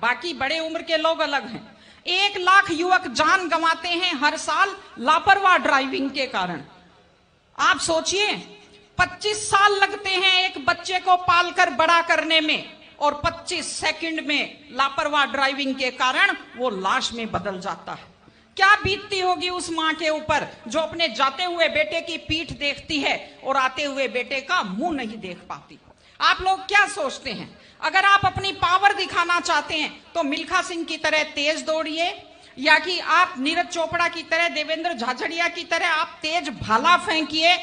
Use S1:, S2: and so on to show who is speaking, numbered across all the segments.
S1: बाकी बड़े उम्र के लोग अलग हैं। 1 लाख युवक जान गंवाते हैं हर साल लापरवाह ड्राइविंग के कारण। आप सोचिए, 25 साल लगते हैं एक बच्चे को पालकर बड़ा करने में, और 25 सेकंड में लापरवाह ड्राइविंग के कारण वो लाश में बदल जाता है। क्या बीतती होगी उस मां के ऊपर जो अपने जाते हुए बेटे की पीठ देखती है और आते हुए बेटे का मुंह नहीं देख पाती। आप लोग क्या सोचते हैं, अगर आप अपनी पावर दिखाना चाहते हैं तो मिल्खा सिंह की तरह तेज दौड़िए, या कि आप नीरज चोपड़ा की तरह, देवेंद्र झाझड़िया की तरह आप तेज भाला फेंकिए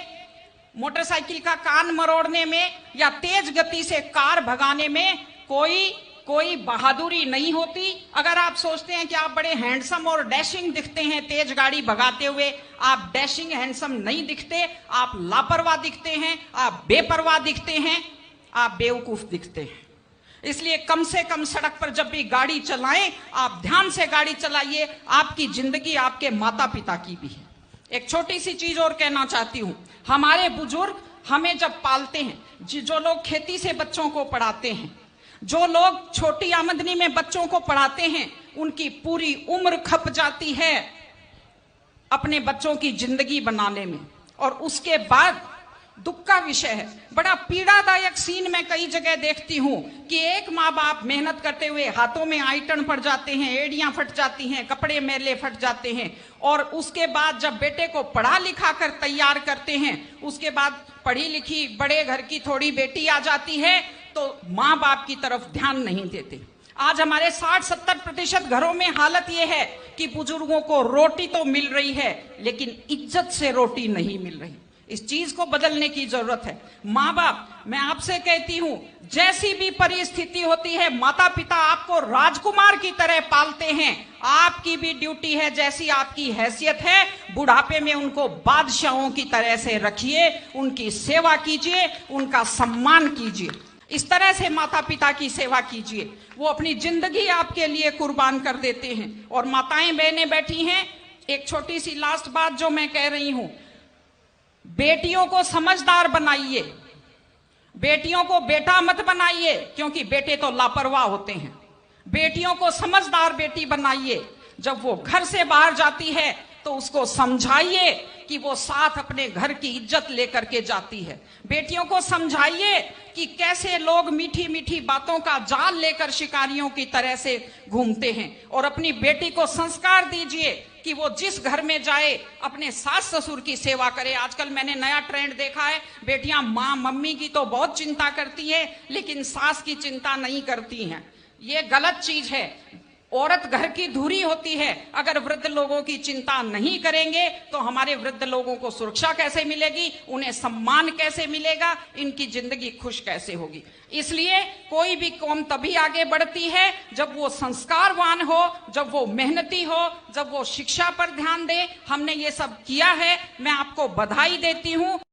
S1: मोटरसाइकिल का कान मरोड़ने में, या तेज गति से कार भगाने में कोई बहादुरी नहीं होती। अगर आप सोचते हैं कि आप बड़े हैंडसम और डैशिंग दिखते हैं तेज गाड़ी भगाते हुए, आप डैशिंग हैंडसम नहीं दिखते, आप लापरवाह दिखते हैं, आप बेपरवाह दिखते हैं, आप बेवकूफ दिखते हैं। इसलिए कम से कम सड़क पर जब भी गाड़ी चलाएं, आप ध्यान से गाड़ी चलाइए। आपकी जिंदगी आपके माता पिता की भी है। एक छोटी सी चीज और कहना चाहती हूं, हमारे बुजुर्ग हमें जब पालते हैं, जो लोग खेती से बच्चों को पढ़ाते हैं, जो लोग छोटी आमदनी में बच्चों को पढ़ाते हैं, उनकी पूरी उम्र खप जाती है अपने बच्चों की जिंदगी बनाने में। और उसके बाद दुख का विषय है, बड़ा पीड़ादायक सीन मैं कई जगह देखती हूं कि एक माँ बाप मेहनत करते हुए हाथों में आइटन पड़ जाते हैं, एड़ियां फट जाती हैं, कपड़े मैले फट जाते हैं, और उसके बाद जब बेटे को पढ़ा लिखा कर तैयार करते हैं, उसके बाद पढ़ी लिखी बड़े घर की थोड़ी बेटी आ जाती है तो माँ बाप की तरफ ध्यान नहीं देते। आज हमारे 60-70% घरों में हालत यह है कि बुजुर्गों को रोटी तो मिल रही है लेकिन इज्जत से रोटी नहीं मिल रही। इस चीज को बदलने की जरूरत है। माँ बाप, मैं आपसे कहती हूं, जैसी भी परिस्थिति होती है, माता पिता आपको राजकुमार की तरह पालते हैं। आपकी भी ड्यूटी है, जैसी आपकी हैसियत है, बुढ़ापे में उनको बादशाहों की तरह से रखिए, उनकी सेवा कीजिए, उनका सम्मान कीजिए। इस तरह से माता पिता की सेवा कीजिए। वो अपनी जिंदगी आपके लिए कुर्बान कर देते हैं। और माताएं बहनें बैठी हैं, एक छोटी सी लास्ट बात जो मैं कह रही हूं, बेटियों को समझदार बनाइए, बेटियों को बेटा मत बनाइए, क्योंकि बेटे तो लापरवाह होते हैं। बेटियों को समझदार बेटी बनाइए। जब वो घर से बाहर जाती है तो उसको समझाइए कि वो साथ अपने घर की इज्जत लेकर के जाती है। बेटियों को समझाइए कि कैसे लोग मीठी मीठी बातों का जाल लेकर शिकारियों की तरह से घूमते हैं। और अपनी बेटी को संस्कार दीजिए कि वो जिस घर में जाए अपने सास ससुर की सेवा करे। आजकल मैंने नया ट्रेंड देखा है, बेटियां माँ मम्मी की तो बहुत चिंता करती है लेकिन सास की चिंता नहीं करती हैं। ये गलत चीज है। औरत घर की धुरी होती है। अगर वृद्ध लोगों की चिंता नहीं करेंगे तो हमारे वृद्ध लोगों को सुरक्षा कैसे मिलेगी, उन्हें सम्मान कैसे मिलेगा, इनकी जिंदगी खुश कैसे होगी। इसलिए कोई भी कौम तभी आगे बढ़ती है जब वो संस्कारवान हो, जब वो मेहनती हो, जब वो शिक्षा पर ध्यान दे। हमने ये सब किया है, मैं आपको बधाई देती हूं।